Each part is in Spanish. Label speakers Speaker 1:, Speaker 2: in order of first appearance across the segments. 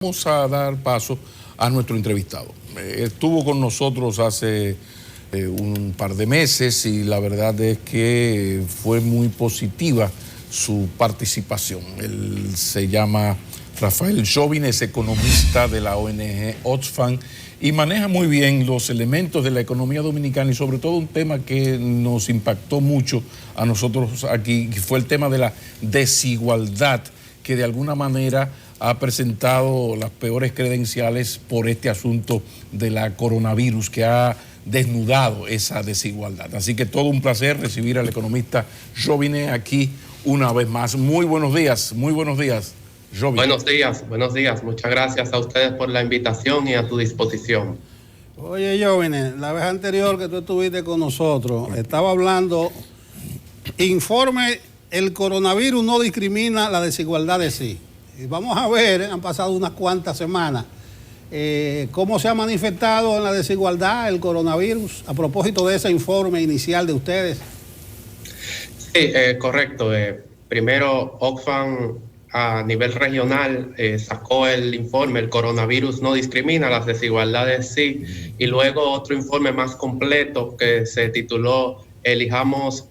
Speaker 1: Vamos a dar paso a nuestro entrevistado. Estuvo con nosotros hace un par de meses y la verdad es que fue muy positiva su participación. Él se llama Rafael Joven, es economista de la ONG Oxfam y maneja muy bien los elementos de la economía dominicana y sobre todo un tema que nos impactó mucho a nosotros aquí, que fue el tema de la desigualdad, que de alguna manera ha presentado las peores credenciales por este asunto de la coronavirus que ha desnudado esa desigualdad. Así que todo un placer recibir al economista Joven aquí una vez más. Muy buenos días, Joven.
Speaker 2: Buenos días. Muchas gracias a ustedes por la invitación y a tu disposición.
Speaker 3: Oye, Joven, la vez anterior que tú estuviste con nosotros, estaba hablando, informe, el coronavirus no discrimina la desigualdad de sí. Y vamos a ver, han pasado unas cuantas semanas, cómo se ha manifestado en la desigualdad el coronavirus a propósito de ese informe inicial de ustedes.
Speaker 2: Sí, correcto. Primero, Oxfam a nivel regional sacó el informe, el coronavirus no discrimina, las desigualdades sí, y luego otro informe más completo que se tituló Elijamos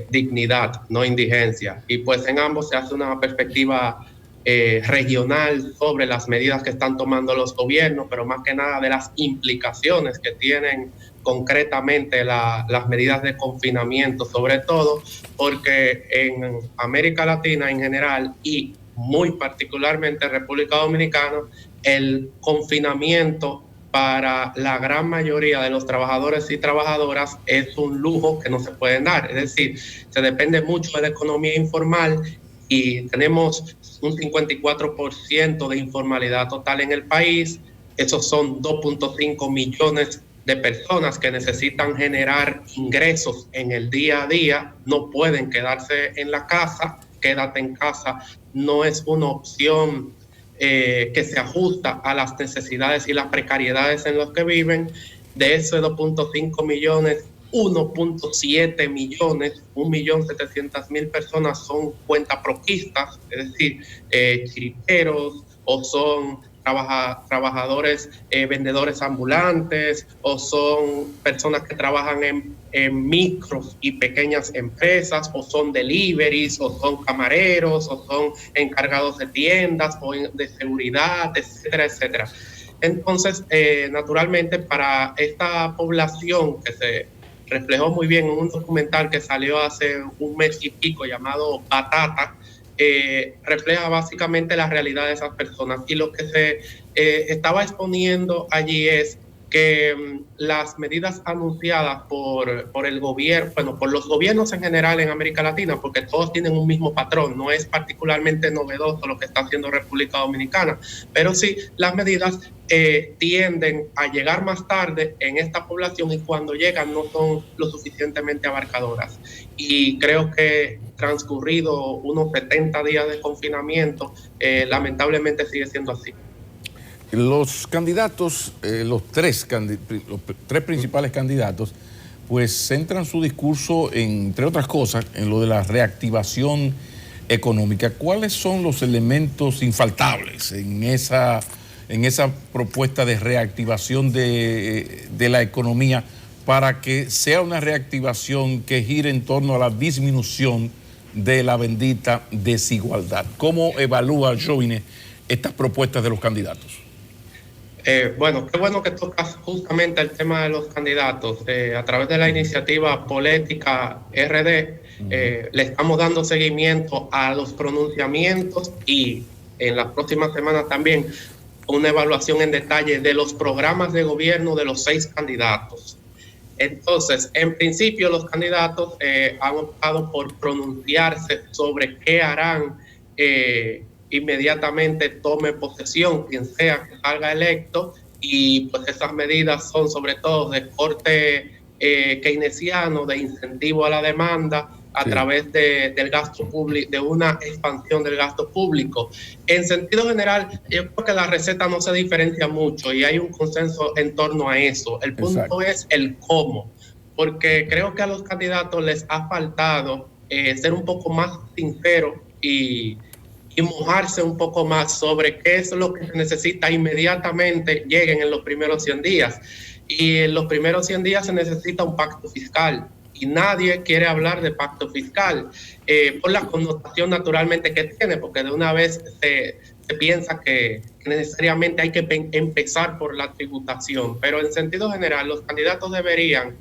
Speaker 2: dignidad, no indigencia. Y pues en ambos se hace una perspectiva regional sobre las medidas que están tomando los gobiernos, pero más que nada de las implicaciones que tienen concretamente las medidas de confinamiento, sobre todo porque en América Latina en general y muy particularmente en República Dominicana, el confinamiento para la gran mayoría de los trabajadores y trabajadoras es un lujo que no se pueden dar. Es decir, se depende mucho de la economía informal y tenemos un 54% de informalidad total en el país. Esos son 2.5 millones de personas que necesitan generar ingresos en el día a día, no pueden quedarse en la casa. Quédate en casa no es una opción que se ajusta a las necesidades y las precariedades en las que viven. De esos 2.5 millones, 1.7 millones, 1.700.000 personas son cuentapropistas, es decir, chiriperos o son trabajadores, vendedores ambulantes o son personas que trabajan en micros y pequeñas empresas o son deliveries o son camareros o son encargados de tiendas o de seguridad, etcétera, etcétera. Entonces, naturalmente, para esta población que se reflejó muy bien en un documental que salió hace un mes y pico llamado Batata, refleja básicamente la realidad de esas personas. Y lo que se estaba exponiendo allí es que las medidas anunciadas por el gobierno, bueno, por los gobiernos en general en América Latina, porque todos tienen un mismo patrón, no es particularmente novedoso lo que está haciendo República Dominicana, pero sí las medidas tienden a llegar más tarde en esta población y cuando llegan no son lo suficientemente abarcadoras. Y creo que transcurrido unos 70 días de confinamiento, lamentablemente sigue siendo así.
Speaker 1: Los candidatos, los tres principales candidatos, pues centran su discurso, entre otras cosas, en lo de la reactivación económica. ¿Cuáles son los elementos infaltables en esa propuesta de reactivación de la economía para que sea una reactivación que gire en torno a la disminución de la bendita desigualdad? ¿Cómo evalúa Joven estas propuestas de los candidatos?
Speaker 2: Bueno, qué bueno que tocas justamente el tema de los candidatos. A través de la iniciativa Política RD, le estamos dando seguimiento a los pronunciamientos y en las próximas semanas también una evaluación en detalle de los programas de gobierno de los 6 candidatos. Entonces, en principio, los candidatos han optado por pronunciarse sobre qué harán inmediatamente tome posesión quien sea que salga electo, y pues esas medidas son sobre todo de corte keynesiano, de incentivo a la demanda a través del gasto público, de una expansión del gasto público. En sentido general, yo creo que la receta no se diferencia mucho y hay un consenso en torno a eso. El punto es el cómo, porque creo que a los candidatos les ha faltado ser un poco más sinceros y y mojarse un poco más sobre qué es lo que se necesita inmediatamente lleguen en los primeros 100 días. Y en los primeros 100 días se necesita un pacto fiscal. Y nadie quiere hablar de pacto fiscal por la connotación naturalmente que tiene, porque de una vez se piensa que necesariamente hay que empezar por la tributación. Pero en sentido general, los candidatos deberían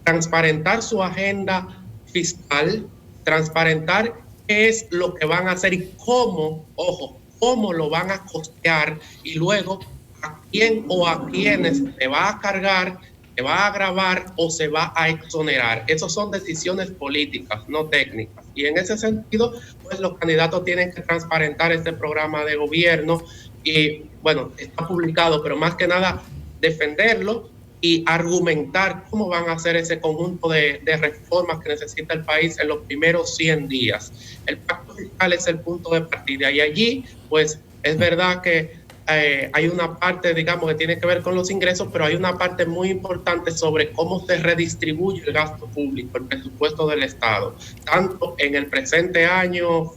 Speaker 2: transparentar su agenda fiscal, transparentar qué es lo que van a hacer y cómo, ojo, cómo lo van a costear, y luego a quién o a quiénes se va a cargar, se va a gravar o se va a exonerar. Esas son decisiones políticas, no técnicas. Y en ese sentido, pues los candidatos tienen que transparentar este programa de gobierno y, bueno, está publicado, pero más que nada defenderlo y argumentar cómo van a hacer ese conjunto de reformas que necesita el país en los primeros 100 días. El pacto fiscal es el punto de partida y allí, pues, es verdad que hay una parte, digamos, que tiene que ver con los ingresos, pero hay una parte muy importante sobre cómo se redistribuye el gasto público, el presupuesto del Estado, tanto en el presente año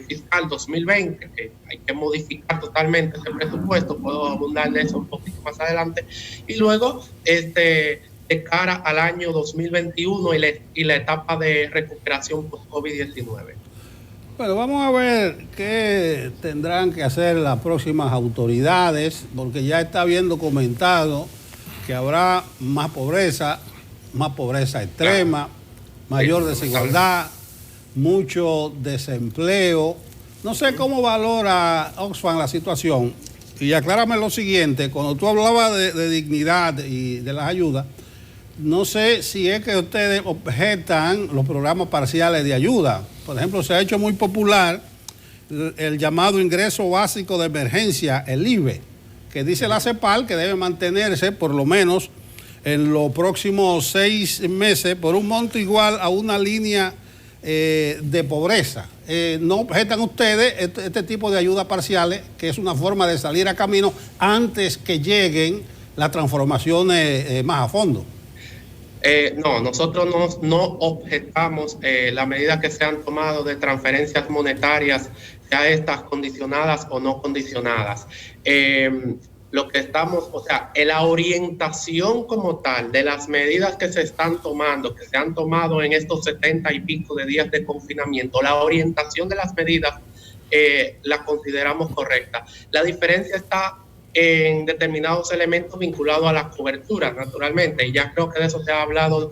Speaker 2: fiscal 2020, que hay que modificar totalmente ese presupuesto, puedo abundar de eso un poquito más adelante, y luego de cara al año 2021 y la etapa de recuperación post-COVID-19.
Speaker 3: Bueno, vamos a ver qué tendrán que hacer las próximas autoridades, porque ya está habiendo comentado que habrá más pobreza extrema, mayor desigualdad, mucho desempleo. No sé cómo valora Oxfam la situación. Y aclárame lo siguiente, cuando tú hablabas de dignidad y de las ayudas, no sé si es que ustedes objetan los programas parciales de ayuda. Por ejemplo, se ha hecho muy popular el llamado ingreso básico de emergencia, el IBE, que dice la CEPAL que debe mantenerse por lo menos en los próximos 6 meses por un monto igual a una línea de pobreza. ¿No objetan ustedes este tipo de ayudas parciales, que es una forma de salir a camino antes que lleguen las transformaciones más a fondo?
Speaker 2: No, nosotros no objetamos las medidas que se han tomado de transferencias monetarias, ya estas condicionadas o no condicionadas. Lo que estamos, o sea, la orientación como tal de las medidas que se están tomando, que se han tomado en estos 70 y pico de días de confinamiento, la orientación de las medidas la consideramos correcta. La diferencia está en determinados elementos vinculados a la cobertura, naturalmente, y ya creo que de eso se ha hablado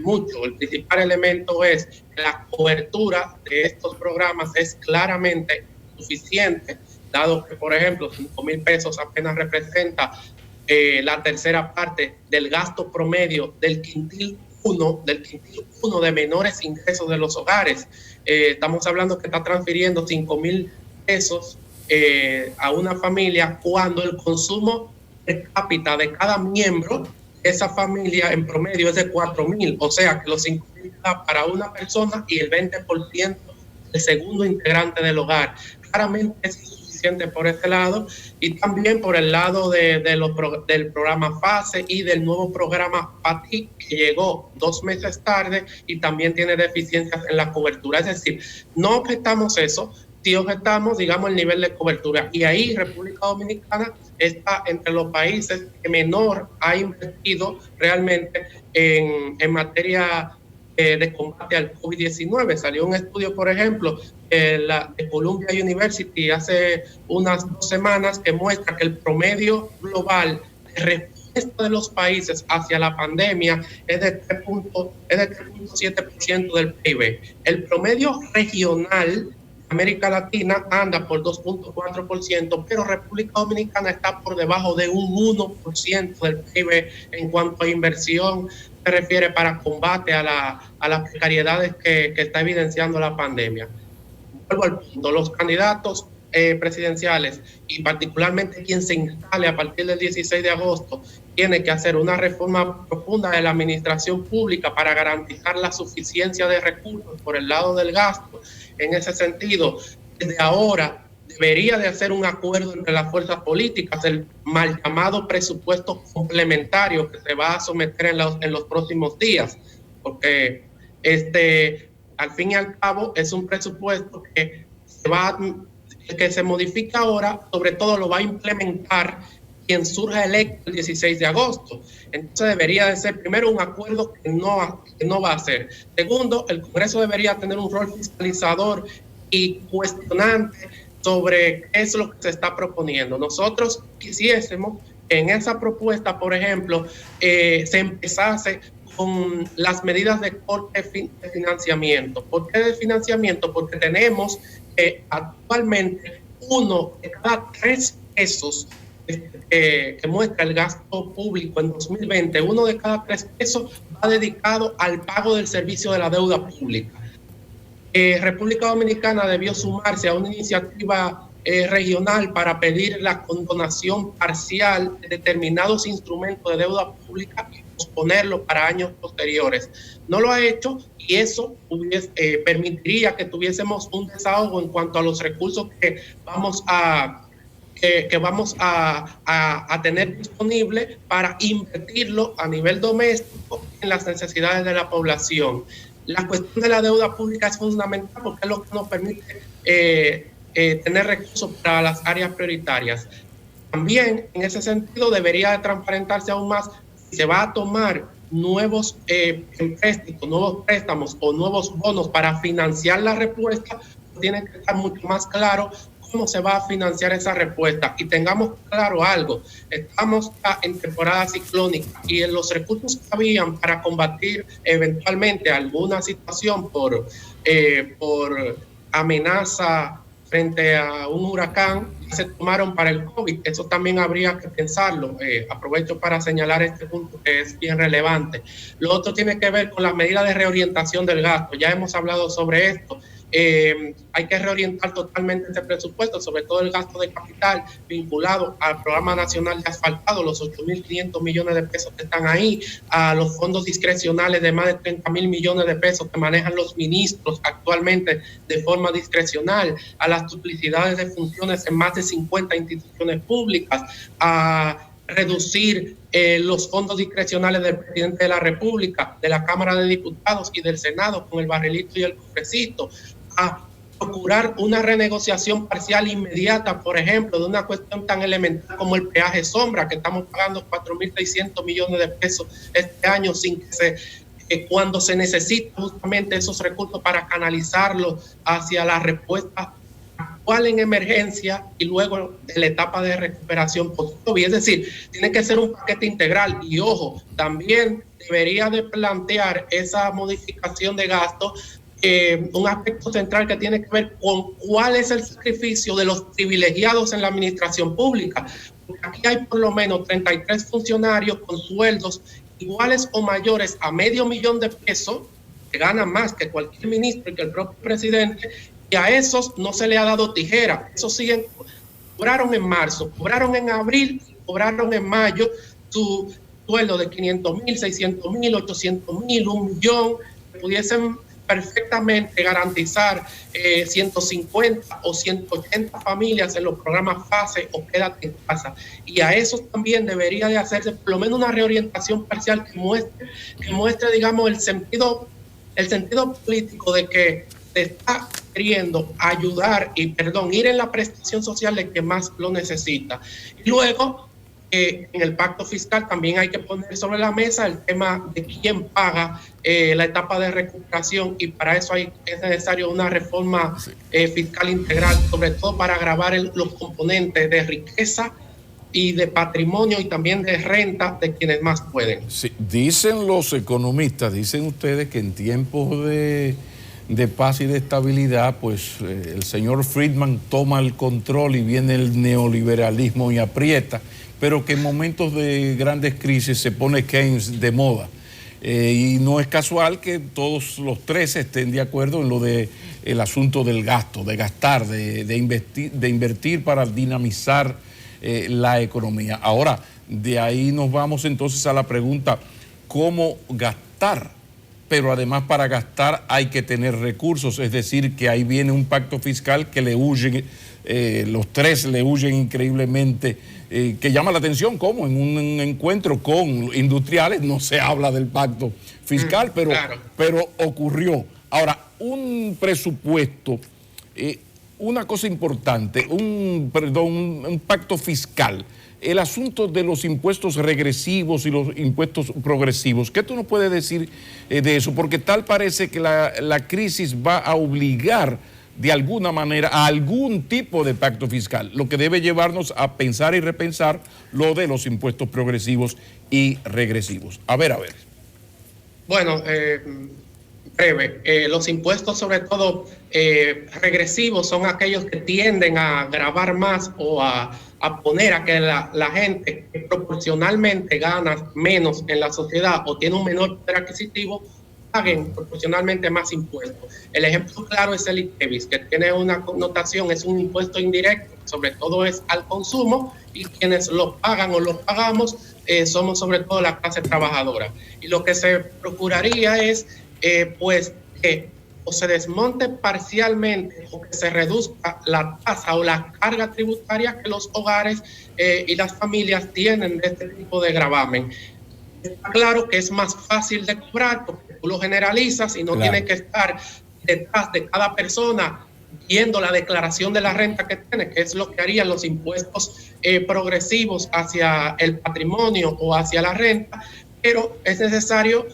Speaker 2: mucho. El principal elemento es que la cobertura de estos programas es claramente suficiente, dado que, por ejemplo, 5,000 pesos apenas representa la tercera parte del gasto promedio del quintil 1 de menores ingresos de los hogares. Estamos hablando que está transfiriendo 5,000 pesos a una familia cuando el consumo per cápita de cada miembro de esa familia en promedio es de 4,000, o sea que los 5,000 para una persona y el 20% del segundo integrante del hogar. Claramente es insuficiente por ese lado y también por el lado del programa FASE y del nuevo programa PATI que llegó 2 meses tarde y también tiene deficiencias en la cobertura. Es decir, no objetamos eso, si objetamos, digamos, el nivel de cobertura. Y ahí República Dominicana está entre los países que menor ha invertido realmente en materia de combate al COVID-19. Salió un estudio, por ejemplo, de Columbia University hace unas 2 semanas que muestra que el promedio global de respuesta de los países hacia la pandemia es de 3.7% del PIB. El promedio regional América Latina anda por 2.4%, pero República Dominicana está por debajo de un 1% del PIB en cuanto a inversión se refiere para combate a las precariedades que está evidenciando la pandemia. Vuelvo al punto, los candidatos presidenciales y particularmente quien se instale a partir del 16 de agosto tiene que hacer una reforma profunda de la administración pública para garantizar la suficiencia de recursos por el lado del gasto. En ese sentido, desde ahora debería de hacer un acuerdo entre las fuerzas políticas, el mal llamado presupuesto complementario que se va a someter en los próximos días, porque al fin y al cabo es un presupuesto que se va el que se modifica ahora, sobre todo lo va a implementar quien surja electo el 16 de agosto. Entonces debería de ser primero un acuerdo que no va a ser. Segundo, el Congreso debería tener un rol fiscalizador y cuestionante sobre qué es lo que se está proponiendo. Nosotros quisiésemos que en esa propuesta, por ejemplo, se empezase con las medidas de corte de financiamiento. ¿Por qué de financiamiento? Porque tenemos actualmente 1 de cada 3 pesos que muestra el gasto público en 2020, 1 de cada 3 pesos va dedicado al pago del servicio de la deuda pública. República Dominicana debió sumarse a una iniciativa regional para pedir la condonación parcial de determinados instrumentos de deuda pública y posponerlo para años posteriores. No lo ha hecho y eso permitiría que tuviésemos un desahogo en cuanto a los recursos que vamos a tener disponible para invertirlo a nivel doméstico en las necesidades de la población. La cuestión de la deuda pública es fundamental porque es lo que nos permite tener recursos para las áreas prioritarias. También, en ese sentido, debería de transparentarse aún más si se va a tomar nuevos empréstitos, nuevos préstamos o nuevos bonos para financiar la respuesta. Tiene que estar mucho más claro cómo se va a financiar esa respuesta. Y tengamos claro algo, estamos en temporada ciclónica y en los recursos que habían para combatir eventualmente alguna situación por amenaza frente a un huracán, se tomaron para el COVID. Eso también habría que pensarlo. Aprovecho para señalar este punto que es bien relevante. Lo otro tiene que ver con las medidas de reorientación del gasto. Ya hemos hablado sobre esto. Hay que reorientar totalmente este presupuesto, sobre todo el gasto de capital vinculado al Programa Nacional de Asfaltado, los 8.500 millones de pesos que están ahí, a los fondos discrecionales de más de 30.000 millones de pesos que manejan los ministros actualmente de forma discrecional, a las duplicidades de funciones en más de 50 instituciones públicas, a reducir los fondos discrecionales del presidente de la República, de la Cámara de Diputados y del Senado con el barrilito y el cofrecito, a procurar una renegociación parcial inmediata, por ejemplo, de una cuestión tan elemental como el peaje sombra, que estamos pagando 4.600 millones de pesos este año sin que cuando se necesita justamente esos recursos para canalizarlos hacia la respuesta actual en emergencia y luego de la etapa de recuperación post-COVID. Es decir, tiene que ser un paquete integral y, ojo, también debería de plantear esa modificación de gasto un aspecto central que tiene que ver con cuál es el sacrificio de los privilegiados en la administración pública. Porque aquí hay por lo menos 33 funcionarios con sueldos iguales o mayores a $500,000 de pesos, que ganan más que cualquier ministro y que el propio presidente, y a esos no se le ha dado tijera. Esos siguen, cobraron en marzo, cobraron en abril, cobraron en mayo su sueldo de 500,000, 600,000, 800,000, 1,000,000, que pudiesen perfectamente garantizar 150 o 180 familias en los programas FASE o Quédate en Casa. Y a esos también debería de hacerse por lo menos una reorientación parcial que muestre, digamos, el sentido político de que se está queriendo ayudar ir en la prestación social de quien más lo necesita. Y luego, en el pacto fiscal también hay que poner sobre la mesa el tema de quién paga la etapa de recuperación, y para eso es necesario una reforma fiscal integral, sobre todo para agravar los componentes de riqueza y de patrimonio y también de renta de quienes más pueden.
Speaker 1: Sí, dicen los economistas, dicen ustedes que en tiempos de paz y de estabilidad, pues el señor Friedman toma el control y viene el neoliberalismo y aprieta, pero que en momentos de grandes crisis se pone Keynes de moda. Y no es casual que todos los tres estén de acuerdo en lo de el asunto del gasto, de gastar, de invertir para dinamizar la economía. Ahora, de ahí nos vamos entonces a la pregunta, ¿cómo gastar? Pero además para gastar hay que tener recursos, es decir, que ahí viene un pacto fiscal que le huyen, los tres le huyen increíblemente, que llama la atención como en un encuentro con industriales no se habla del pacto fiscal, pero ocurrió. Ahora, un presupuesto una cosa importante, un pacto fiscal. El asunto de los impuestos regresivos y los impuestos progresivos. ¿Qué tú nos puedes decir de eso? Porque tal parece que la crisis va a obligar de alguna manera a algún tipo de pacto fiscal, lo que debe llevarnos a pensar y repensar lo de los impuestos progresivos y regresivos. A ver.
Speaker 2: Bueno, breve. Los impuestos, sobre todo regresivos, son aquellos que tienden a gravar más o a poner a que la gente que proporcionalmente gana menos en la sociedad o tiene un menor poder adquisitivo paguen proporcionalmente más impuestos. El ejemplo claro es el ITEVIS, que tiene una connotación, es un impuesto indirecto, sobre todo es al consumo, y quienes lo pagan o lo pagamos somos sobre todo la clase trabajadora. Y lo que se procuraría es pues que o se desmonte parcialmente o que se reduzca la tasa o la carga tributaria que los hogares y las familias tienen de este tipo de gravamen. Está claro que es más fácil de cobrar porque tú lo generalizas y no tienes que estar detrás de cada persona viendo la declaración de la renta que tiene, que es lo que harían los impuestos progresivos hacia el patrimonio o hacia la renta, pero es necesario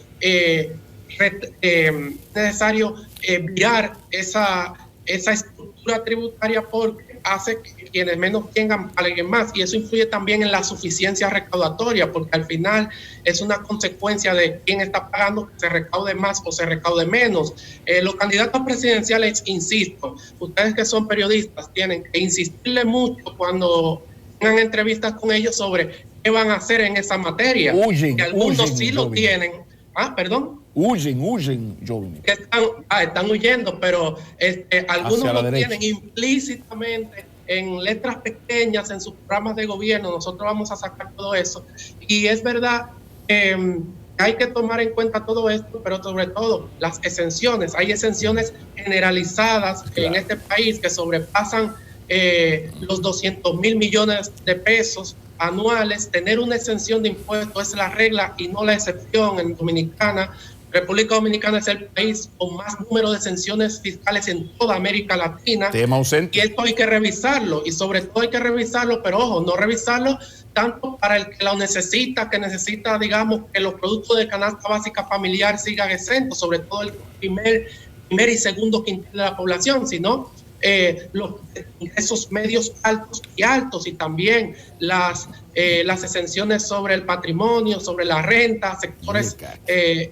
Speaker 2: virar esa estructura tributaria porque hace que quienes menos tengan paguen más, y eso influye también en la suficiencia recaudatoria, porque al final es una consecuencia de quién está pagando, que se recaude más o se recaude menos. Los candidatos presidenciales, insisto, ustedes que son periodistas tienen que insistirle mucho cuando tengan entrevistas con ellos sobre qué van a hacer en esa materia. Que algunos sí lo tienen. Perdón.
Speaker 1: Huyen, Jovini.
Speaker 2: Están huyendo, pero algunos lo tienen implícitamente en letras pequeñas en sus programas de gobierno. Nosotros vamos a sacar todo eso. Y es verdad que hay que tomar en cuenta todo esto, pero sobre todo las exenciones. Hay exenciones generalizadas en este país que sobrepasan los 200,000 millones de pesos anuales. Tener una exención de impuestos es la regla y no la excepción en Dominicana. República Dominicana es el país con más número de exenciones fiscales en toda América Latina.
Speaker 1: Tema ausente.
Speaker 2: Y esto hay que revisarlo, y sobre todo hay que revisarlo, pero ojo, no revisarlo tanto para el que lo necesita, digamos, que los productos de canasta básica familiar sigan exentos, sobre todo el primer y segundo quintil de la población, sino los ingresos medios altos y también las exenciones sobre el patrimonio, sobre la renta, sectores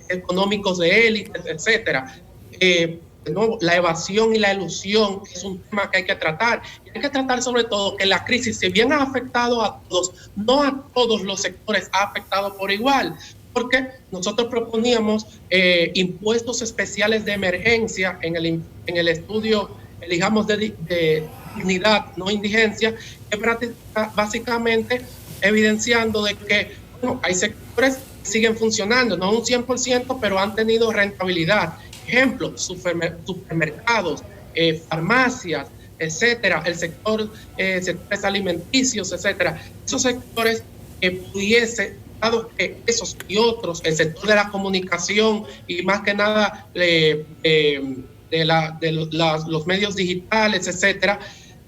Speaker 2: económicos de élites, etcétera. De nuevo, la evasión y la elusión es un tema que hay que tratar. Y hay que tratar sobre todo que la crisis, si bien ha afectado a todos, no a todos los sectores ha afectado por igual. Porque nosotros proponíamos impuestos especiales de emergencia en el estudio, digamos, de dignidad, no indigencia, que básicamente evidenciando de que hay sectores que siguen funcionando, no un 100%, pero han tenido rentabilidad. Ejemplo, supermercados, farmacias, etcétera, el sectores alimenticios, etcétera. Esos sectores que pudiese, dado que esos y otros, el sector de la comunicación y más que nada los medios digitales, etcétera,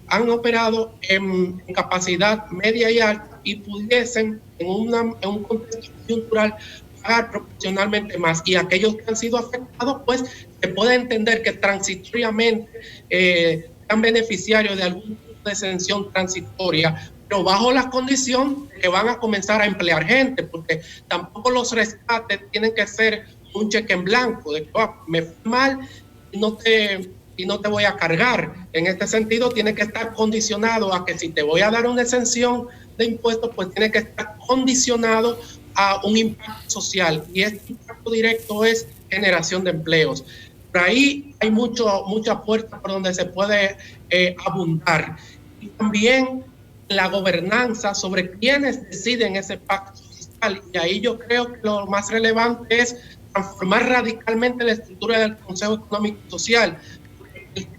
Speaker 2: han operado en capacidad media y alta y pudiesen en un contexto coyuntural pagar proporcionalmente más. Y aquellos que han sido afectados, pues se puede entender que transitoriamente sean beneficiarios de algún tipo de exención transitoria, pero bajo la condición de que van a comenzar a emplear gente, porque tampoco los rescates tienen que ser un cheque en blanco, de que me fue mal y no te voy a cargar. En este sentido, tiene que estar condicionado a que si te voy a dar una exención de impuestos, pues tiene que estar condicionado a un impacto social. Y este impacto directo es generación de empleos. Por ahí hay mucha puerta por donde se puede abundar. Y también la gobernanza sobre quiénes deciden ese pacto fiscal. Y ahí yo creo que lo más relevante es transformar radicalmente la estructura del Consejo Económico y Social.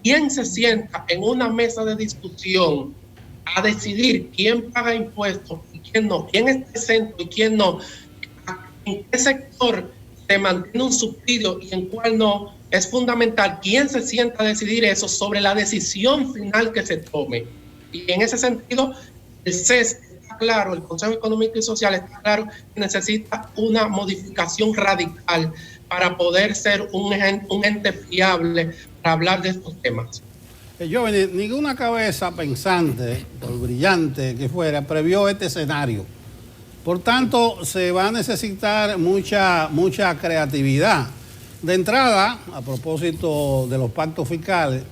Speaker 2: ¿Quién se sienta en una mesa de discusión a decidir quién paga impuestos y quién no, quién está exento y quién no, en qué sector se mantiene un subsidio y en cuál no, es fundamental quién se sienta a decidir eso sobre la decisión final que se tome. Y en ese sentido, el CES está claro, el Consejo Económico y Social está claro que necesita una modificación radical para poder ser un ente fiable para hablar de estos temas.
Speaker 3: Jóvenes, ninguna cabeza pensante, por brillante que fuera, previó este escenario. Por tanto, se va a necesitar mucha creatividad. De entrada, a propósito de los pactos fiscales,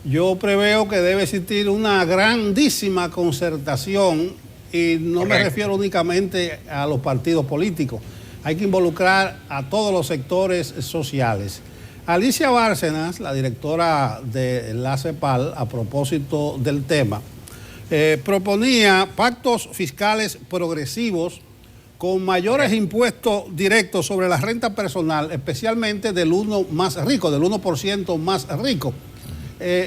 Speaker 3: yo preveo que debe existir una grandísima concertación y no me refiero únicamente a los partidos políticos. Hay que involucrar a todos los sectores sociales. Alicia Bárcenas, la directora de la CEPAL, a propósito del tema, proponía pactos fiscales progresivos con mayores impuestos directos sobre la renta personal, especialmente del 1% más rico.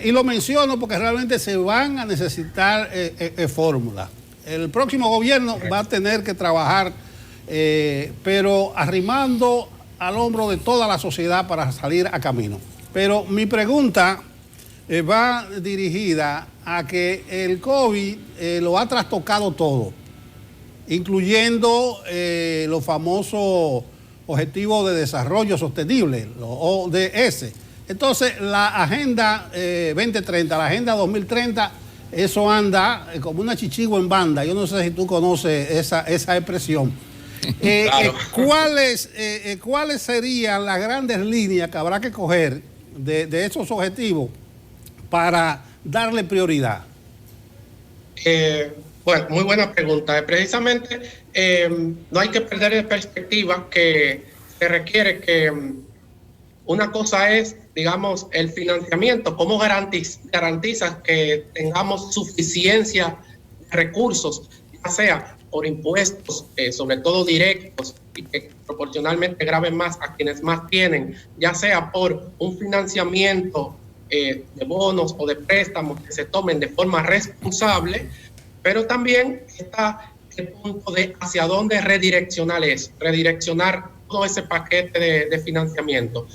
Speaker 3: Y lo menciono porque realmente se van a necesitar fórmulas. El próximo gobierno va a tener que trabajar, pero arrimando al hombro de toda la sociedad para salir a camino. Pero mi pregunta va dirigida a que el COVID lo ha trastocado todo, incluyendo los famosos Objetivos de Desarrollo Sostenible, los ODS. Entonces, la Agenda 2030, la Agenda 2030, eso anda como una chichigua en banda. Yo no sé si tú conoces esa expresión. Claro. ¿Cuáles serían las grandes líneas que habrá que coger de esos objetivos para darle prioridad?
Speaker 2: Bueno, muy buena pregunta. Precisamente no hay que perder de perspectiva que se requiere que una cosa es, digamos, el financiamiento, cómo garantizas que tengamos suficiencia de recursos, ya sea por impuestos, sobre todo directos, y que proporcionalmente graven más a quienes más tienen, ya sea por un financiamiento de bonos o de préstamos que se tomen de forma responsable, pero también está el punto de hacia dónde redireccionar todo ese paquete de financiamiento.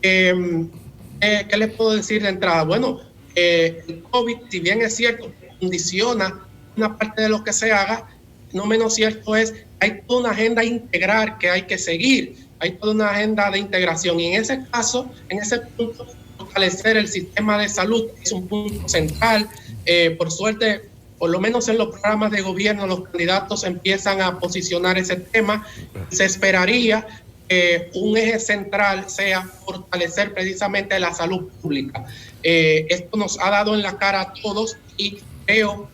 Speaker 2: ¿Qué les puedo decir de entrada? Bueno, el COVID, si bien es cierto, condiciona una parte de lo que se haga, no menos cierto es que hay toda una agenda integral que hay que seguir, hay toda una agenda de integración y en ese caso, en ese punto, fortalecer el sistema de salud es un punto central. Por suerte, por lo menos en los programas de gobierno, los candidatos empiezan a posicionar ese tema. Se esperaría que un eje central sea fortalecer precisamente la salud pública. Esto nos ha dado en la cara a todos y creo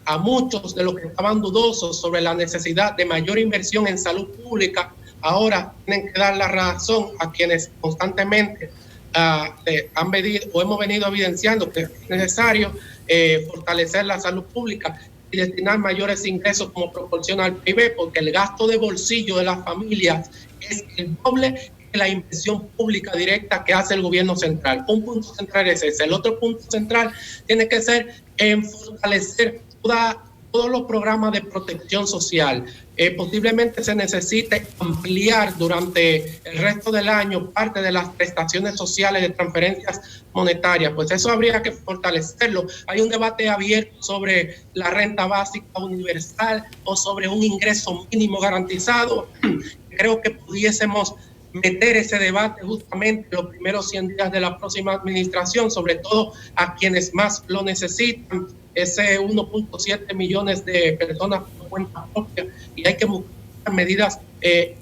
Speaker 2: a muchos de los que estaban dudosos sobre la necesidad de mayor inversión en salud pública, ahora tienen que dar la razón a quienes constantemente hemos venido evidenciando que es necesario fortalecer la salud pública y destinar mayores ingresos como proporciona al PIB, porque el gasto de bolsillo de las familias es el doble que la inversión pública directa que hace el gobierno central. Un punto central es ese. El otro punto central tiene que ser en fortalecer todos los programas de protección social. Posiblemente se necesite ampliar durante el resto del año parte de las prestaciones sociales de transferencias monetarias, pues eso habría que fortalecerlo. Hay un debate abierto sobre la renta básica universal o sobre un ingreso mínimo garantizado. Creo que pudiésemos meter ese debate justamente los primeros 100 días de la próxima administración, sobre todo a quienes más lo necesitan, ese 1.7 millones de personas por cuenta propia, y hay que buscar medidas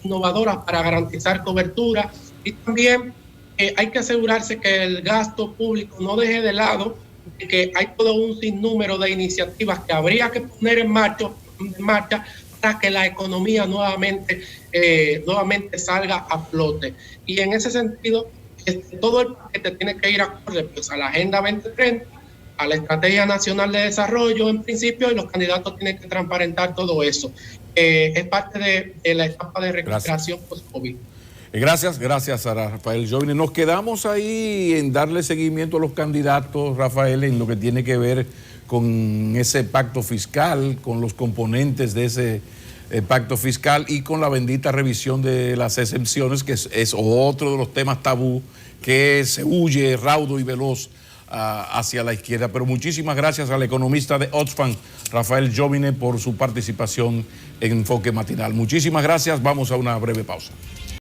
Speaker 2: innovadoras para garantizar cobertura. Y también hay que asegurarse que el gasto público no deje de lado, que hay todo un sinnúmero de iniciativas que habría que poner en marcha para que la economía nuevamente salga a flote. Y en ese sentido, todo el paquete tiene que ir acorde pues, a la Agenda 2030, a la Estrategia Nacional de Desarrollo en principio, y los candidatos tienen que transparentar todo eso. Es parte de la etapa de recuperación post-COVID.
Speaker 1: Gracias a Rafael Jóvenes. Nos quedamos ahí en darle seguimiento a los candidatos, Rafael, en lo que tiene que ver con ese pacto fiscal, con los componentes de ese pacto fiscal y con la bendita revisión de las exenciones, que es otro de los temas tabú que se huye raudo y veloz hacia la izquierda. Pero muchísimas gracias al economista de Oxfam, Rafael Jovine, por su participación en Enfoque Matinal. Muchísimas gracias, vamos a una breve pausa.